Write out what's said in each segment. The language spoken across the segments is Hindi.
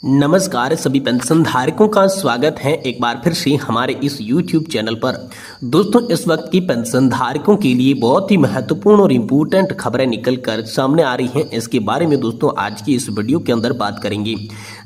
नमस्कार सभी पेंशन धारकों का स्वागत है एक बार फिर से हमारे इस YouTube चैनल पर। दोस्तों, इस वक्त की पेंशन धारकों के लिए बहुत ही महत्वपूर्ण और इम्पोर्टेंट खबरें निकल कर सामने आ रही हैं। इसके बारे में दोस्तों आज की इस वीडियो के अंदर बात करेंगे।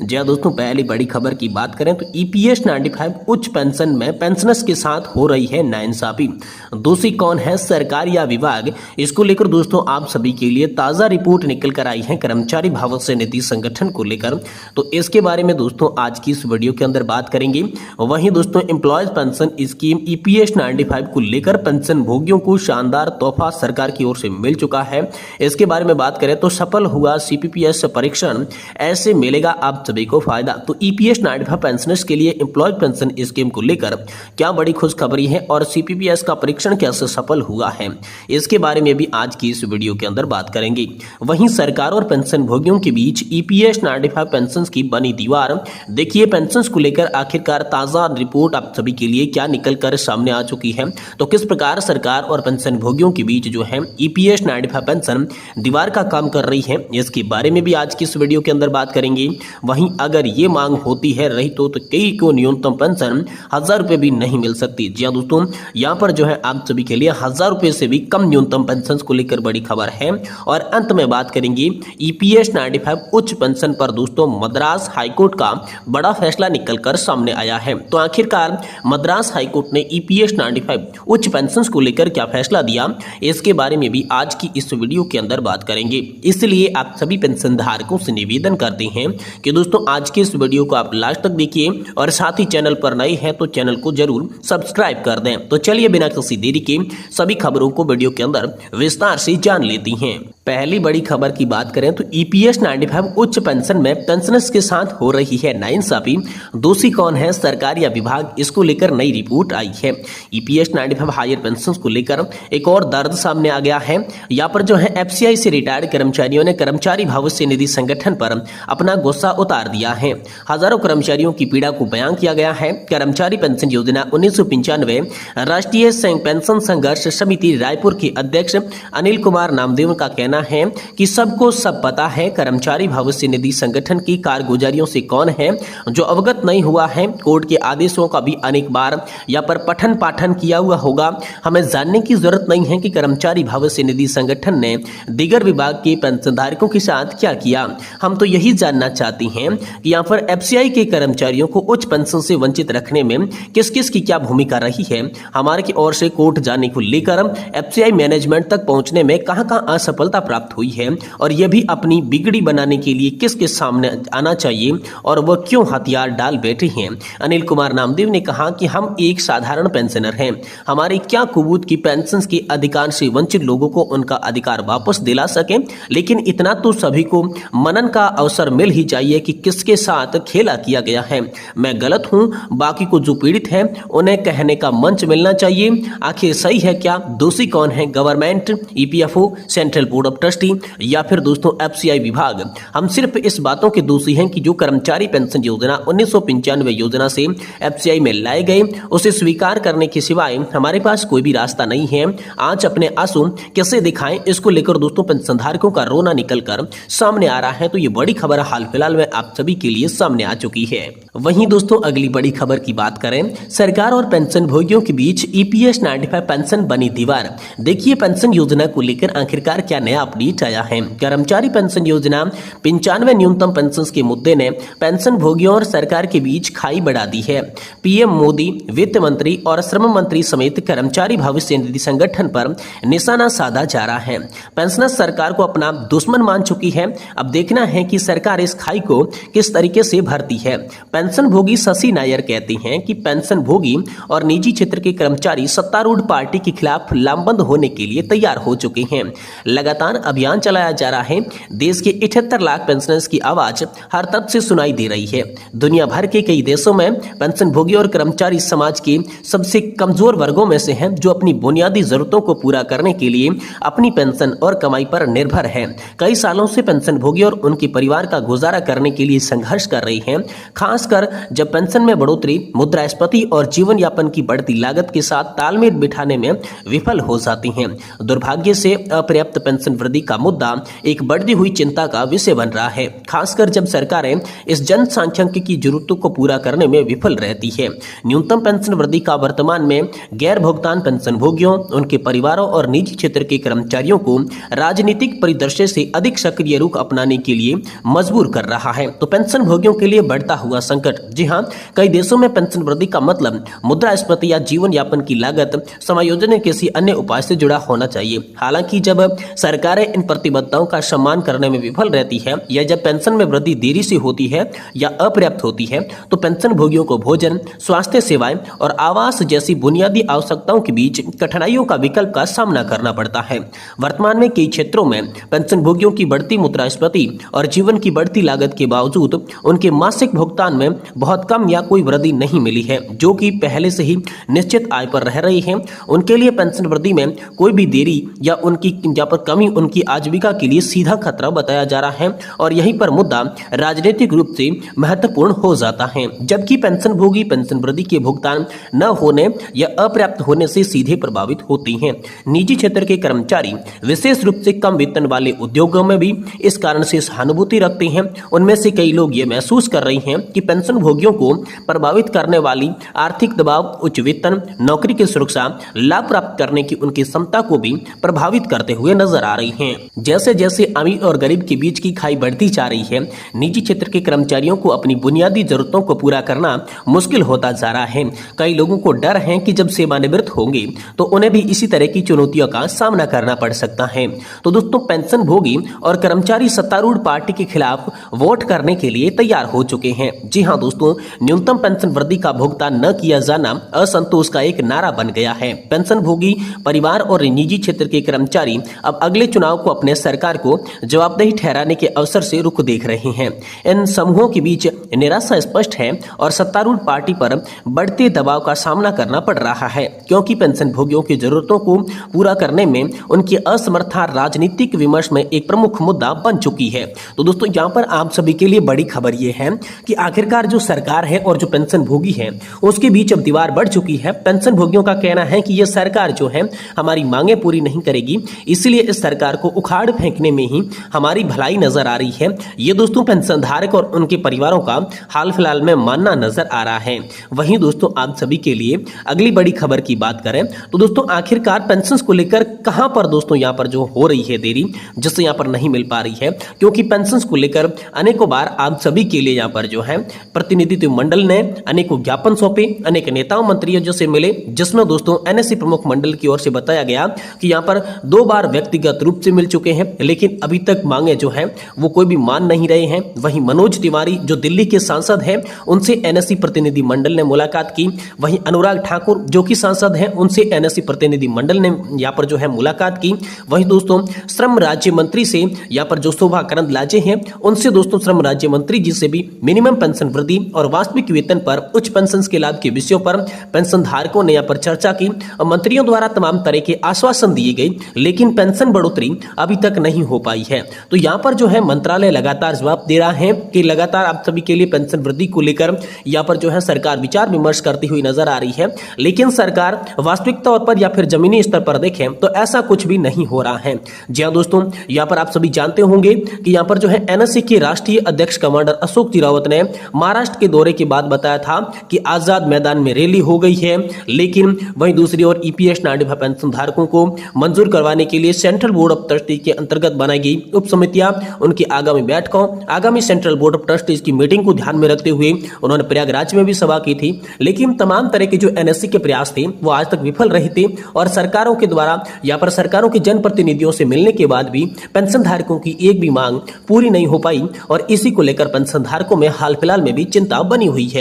जी हाँ दोस्तों, पहली बड़ी खबर की बात करें तो EPS 95 उच्च पेंशन में पेंशनर्स के साथ हो रही है नाइंसाफी। दोषी कौन है, सरकार या विभाग? इसको लेकर दोस्तों आप सभी के लिए ताज़ा रिपोर्ट निकल कर आई है कर्मचारी भविष्य निधि संगठन को लेकर। तो इसके बारे में दोस्तों आज की इस वीडियो के अंदर बात करेंगे। वहीं दोस्तों एम्प्लॉयज पेंशन स्कीम EPS 95 को लेकर पेंशन भोगियों को शानदार तोहफा सरकार की ओर से मिल चुका है। इसके बारे में बात करें तो सफल हुआ CPPS परीक्षण, ऐसे मिलेगा आप सभी को फायदा। तो EPS 95 पेंशनर्स के लिए एम्प्लॉयज पेंशन स्कीम को लेकर क्या बड़ी खुशखबरी है और CPPS का परीक्षण कैसे सफल हुआ है, इसके बारे में भी आज की इस वीडियो के अंदर बात करेंगे। वहीं सरकार और पेंशन भोगियों के बीच EPS 95 पेंशन की बनी दीवार। देखिए पेंशन्स को लेकर आखिरकार ताजा रिपोर्ट आप सभी के लिए क्या निकल कर सामने आ चुकी है। तो किस प्रकार सरकार और पेंशन भोगियों के बीच जो है EPS 95 पेंशन दीवार का काम कर रही है, इसके बारे में भी आज की इस वीडियो के अंदर बात करेंगे। वहीं अगर ये मांग होती है रही तो कई को न्यूनतम पेंशन 1000 रुपए भी नहीं मिल सकती। जी हाँ दोस्तों, यहाँ पर जो है आप सभी के लिए 1000 रुपए से भी कम न्यूनतम पेंशन को लेकर बड़ी खबर है। और अंत में बात करेंगे EPS 95 उच्च पेंशन पर दोस्तों मद्रास हाईकोर्ट का बड़ा फैसला निकलकर सामने आया है। तो आखिरकार मद्रास हाईकोर्ट ने EPS 95 उच्च पेंशन को लेकर क्या फैसला दिया, इसके बारे में भी आज की इस वीडियो के अंदर बात करेंगे। इसलिए आप सभी पेंशन धारकों से निवेदन करते हैं कि दोस्तों आज के इस वीडियो को आप लास्ट तक देखिए और साथ ही चैनल पर नए हैं तो चैनल को जरूर सब्सक्राइब कर दें। तो चलिए बिना किसी देरी के सभी खबरों को वीडियो के अंदर विस्तार से जान लेती हैं। पहली बड़ी खबर की बात करें तो EPS 95 उच्च पेंशन में पेंशनर्स के साथ हो रही है नाइंसाफी। दोषी कौन है, सरकार या विभाग? इसको लेकर नई रिपोर्ट आई है। EPS 95 हायर पेंशन को लेकर एक और दर्द सामने आ गया है। यहाँ पर जो है FCI से रिटायर्ड कर्मचारियों ने कर्मचारी भविष्य निधि संगठन पर अपना गुस्सा उतार दिया है। हजारों कर्मचारियों की पीड़ा को बयान किया गया है। कर्मचारी पेंशन योजना 1995 राष्ट्रीय पेंशन संघर्ष समिति रायपुर के अध्यक्ष अनिल कुमार नामदेव का कहना है कि सबको सब पता है। कर्मचारी भविष्य निधि संगठन की कारगुजारियों से कौन है जो अवगत नहीं हुआ है। कोर्ट के आदेशों का भी अनेक बार यहाँ पर पठन पाठन किया हुआ होगा। हमें जानने की जरूरत नहीं है कि कर्मचारी भविष्य निधि संगठन ने दीगर विभाग के पेंशनधारकों के साथ क्या किया। हम तो यही जानना चाहते हैं कि यहाँ पर FCI के कर्मचारियों को उच्च पेंशन से वंचित रखने में किस किस की क्या भूमिका रही है। हमारे की ओर से कोर्ट जाने को लेकर FCI मैनेजमेंट तक पहुंचने में कहां कहां असफलता प्राप्त हुई है और यह भी अपनी बिगड़ी बनाने के लिए किसके सामने आना चाहिए और वह क्यों हथियार डाल बैठे हैं। अनिल कुमार नामदेव ने कहा कि हम एक साधारण पेंशनर हैं। हमारे क्या कुबूत की पेंशन के अधिकार से वंचित लोगों को उनका अधिकार वापस दिला सके, लेकिन इतना तो सभी को मनन का अवसर मिल ही चाहिए कि किसके साथ खेला किया गया है। मैं गलत हूं, बाकी को जो पीड़ित है उन्हें कहने का मंच मिलना चाहिए। आखिर सही है क्या, दोषी कौन है, government, EPFO, central board of trustee या फिर दोस्तों FCI विभाग? हम सिर्फ इस बातों के दोषी हैं कि जो कर्मचारी पेंशन योजना 1995 योजना से FCI में लाए गए उसे स्वीकार करने के सिवाय हमारे पास कोई भी रास्ता नहीं है। आज अपने आंसू कैसे दिखाएं, इसको लेकर दोस्तों पेंशनधारकों का रोना निकलकर सामने आ रहा है। तो ये बड़ी खबर हाल फिलहाल में आप सभी के लिए सामने आ चुकी है। वहीं दोस्तों अगली बड़ी खबर की बात करें, सरकार और पेंशन भोगियों के बीच EPS 95 पेंशन बनी दीवार। देखिए पेंशन योजना को लेकर आखिरकार क्या नया अपडेट आया है। कर्मचारी पेंशन योजना 95 न्यूनतम पेंशन के मुद्दे ने पेंशन भोगियों और सरकार के बीच खाई बढ़ा दी है। PM मोदी, वित्त मंत्री और श्रम मंत्री समेत कर्मचारी भविष्य निधि संगठन पर निशाना साधा जा रहा है। पेंशनर सरकार को अपना दुश्मन मान चुकी है। अब देखना है कि सरकार इस खाई को किस तरीके से भरती है। पेंशन भोगी शशि नायर कहती हैं कि पेंशन भोगी और निजी क्षेत्र के कर्मचारी सत्तारूढ़ पार्टी के खिलाफ लामबंद होने के लिए तैयार हो चुके हैं। लगातार अभियान चलाया जा रहा है। देश के 78 लाख पेंशनर्स की आवाज हर तरफ से सुनाई दे रही है। दुनिया भर के कई देशों में पेंशन भोगी और कर्मचारी समाज के सबसे कमजोर वर्गों में से हैं, जो अपनी बुनियादी जरूरतों को पूरा करने के लिए अपनी पेंशन और कमाई पर निर्भर है। कई सालों से पेंशन भोगी और उनके परिवार का गुजारा करने के लिए संघर्ष कर रही हैं, खासकर जब पेंशन में बढ़ोतरी, मुद्रास्फीति और जीवन यापन की बढ़ती लागत के साथ तालमेल बिठाने में विफल हो जाती हैं। दुर्भाग्य से अपर्याप्त पेंशन वृद्धि का मुद्दा एक बढ़ती हुई चिंता का विषय बन रहा है, खासकर जब सरकारें इस जनसांख्यिकी की जरूरतों को पूरा करने में विफल रहती है। न्यूनतम पेंशन वृद्धि का वर्तमान में गैर भुगतान पेंशन भोगियों, उनके परिवारों और निजी क्षेत्र के कर्मचारियों को राजनीतिक परिदृश्य से अधिक सक्रिय रुख अपनाने के लिए मजबूर कर रहा है। तो पेंशन भोगियों के लिए बढ़ता हुआ संकट। जी हाँ, कई देशों में पेंशन वृद्धि का मतलब मुद्रास्फीति या जीवन यापन की लागत समायोजन किसी अन्य उपाय से जुड़ा होना चाहिए। हालांकि जब सरकारें इन प्रतिबद्धताओं का सम्मान करने में विफल रहती है या जब पेंशन में वृद्धि देरी से होती है या अपर्याप्त होती है, तो पेंशन भोगियों को भोजन, स्वास्थ्य सेवाएं और आवास जैसी बुनियादी आवश्यकताओं के बीच कठिनाइयों का विकल्प का सामना करना पड़ता है। वर्तमान में कई क्षेत्रों में पेंशन भोगियों की बढ़ती मुद्रास्फीति और जीवन की बढ़ती लागत के बावजूद उनके मासिक भुगतान में बहुत कम या कोई वृद्धि नहीं मिली है, जो कि पहले से ही निश्चित आय पर रह रही है। उनके लिए पेंशन वृद्धि में कोई भी देरी या उनकी यहाँ पर कमी उनकी आजीविका के लिए सीधा खतरा बताया जा रहा है और यहीं पर मुद्दा राजनीतिक रूप से महत्वपूर्ण हो जाता है। जबकि पेंशन भोगी पेंशन वृद्धि के भुगतान न होने या अपर्याप्त होने से सीधे प्रभावित होती हैं। निजी क्षेत्र के कर्मचारी विशेष रूप से कम वेतन वाले उद्योगों में भी इस कारण से सहानुभूति रखते हैं। उनमें से कई लोग ये महसूस कर रही हैं कि पेंशन भोगियों को प्रभावित करने वाली आर्थिक दबाव, उच्च वेतन, नौकरी की सुरक्षा, लाभ प्राप्त करने की उनकी क्षमता को भी प्रभावित करते हुए नजर आ रही हैं। जैसे जैसे अमीर और गरीब के बीच की खाई बढ़ती जा रही है, निजी क्षेत्र के कर्मचारियों को अपनी बुनियादी जरूरतों को पूरा करना मुश्किल होता जा रहा है। कई लोगों को डर है कि जब सेवानिवृत्त होंगे तो उन्हें भी इसी तरह की चुनौतियों का सामना करना पड़ सकता है। तो दोस्तों, पेंशन भोगी और कर्मचारी सत्तारूढ़ पार्टी के खिलाफ वोट करने के लिए तैयार हो चुके हैं। जी हाँ दोस्तों, न्यूनतम पेंशन वृद्धि का भुगतान न किया जाना असंतोष का एक नारा बन गया है। पेंशन भोगी परिवार और निजी क्षेत्र के कर्मचारी अब अगले चुनाव को अपने सरकार को जवाबदेही ठहराने के अवसर से रुख देख रहे हैं। इन समूहों के बीच निराशा स्पष्ट है और सत्तारूढ़ पार्टी पर बढ़ते दबाव का सामना करना पड़ रहा है, क्योंकि पेंशन भोगियों की जरूरतों को पूरा करने में उनकी असमर्थता राजनीतिक विमर्श में एक प्रमुख मुद्दा बन चुकी है। तो दोस्तों, यहाँ पर आप सभी के लिए बड़ी खबर यह है कि आखिरकार जो सरकार है और जो पेंशन भोगी है उसके बीच अब दीवार बढ़ चुकी है। पेंशन भोगियों का कहना है कि यह सरकार जो है हमारी मांगे पूरी नहीं करेगी, इसलिए इस सरकार को उखाड़ फेंकने में ही हमारी भलाई नजर आ रही है। ये दोस्तों पेंशनधारक और उनके परिवारों का हाल फिलहाल में मानना नजर आ रहा है। वहीं दोस्तों, आप सभी के लिए अगली बड़ी खबर की बात करें तो दोस्तों, आखिरकार पेंशन को लेकर कहां पर दोस्तों यहाँ पर जो हो रही है देरी, जिससे यहाँ पर नहीं मिल पा रही है, क्योंकि पेंशन को लेकर अनेकों बार आप सभी के लिए यहाँ पर जो है प्रतिनिधित्व मंडल ने अनेकों ज्ञापन सौंपे, अनेक नेताओं मंत्रियों से मिले, जिसमें दोस्तों एनएससी प्रमुख मंडल की ओर से बताया गया कि यहाँ पर 2 बार व्यक्तिगत रूप से मिल चुके हैं, लेकिन अभी तक मांगे जो है वो कोई भी मान नहीं रहे हैं। वहीं मनोज तिवारी जो दिल्ली के सांसद हैं, उनसे एनएससी प्रतिनिधि मंडल ने मुलाकात की। वहीं अनुराग ठाकुर जो कि सांसद हैं, उनसे एनएससी प्रतिनिधि मंडल ने यहाँ पर जो है मुलाकात की। वहीं दोस्तों, श्रम राज्य मंत्री से यहाँ पर जो शोभा करंदलाजे हैं, उनसे दोस्तों श्रम राज्य मंत्री जी से भी मिनिमम पेंशन वृद्धि और वास्तविक वेतन पर उच्च पेंशन के लाभ के विषयों पर पेंशन धारकों ने यहाँ पर चर्चा की। मंत्रियों द्वारा तमाम तरह के आश्वासन दिए गए, लेकिन पेंशन बढ़ोतरी अभी तक नहीं हो पाई है। तो यहाँ पर जो है मंत्रालय लगातार जवाब दे रहा है कि लगातार आप सभी के लिए पेंशन वृद्धि को लेकर यहाँ पर जो है सरकार विचार विमर्श करती हुई नजर आ रही है, लेकिन सरकार वास्तविक तौर पर या फिर जमीनी स्तर पर देखें तो ऐसा कुछ भी नहीं हो रहा है। जी हाँ दोस्तों, यहाँ पर आप सभी जानते होंगे कि यहाँ पर जो है एनएससी के राष्ट्रीय अध्यक्ष कमांडर अशोक रावत ने महाराष्ट्र के दौरे के बाद बताया था कि आजाद मैदान में रैली हो गई है, लेकिन वहीं दूसरी ओर ईपीएस नाडिफा पेंशन धारकों को मंजूर करवाने के लिए सेंट्रल बोर्ड ऑफ ट्रस्टी के अंतर्गत बनाई गई उप समितियां उनकी आगामी बैठकों, आगामी सेंट्रल बोर्ड ऑफ ट्रस्टीज की मीटिंग को ध्यान में रखते हुए उन्होंने प्रयागराज में भी सभा की थी। लेकिन तमाम तरह के जो एनएससी के प्रयास थे वो आज तक विफल रहे थे और सरकारों के द्वारा यहाँ पर सरकारों के जनप्रतिनिधियों से मिलने के बाद भी पेंशन धारकों की एक भी मांग पूरी नहीं हो पाई और इसी को लेकर पेंशन धारकों में हाल फिलहाल में भी चिंता बनी हुई है।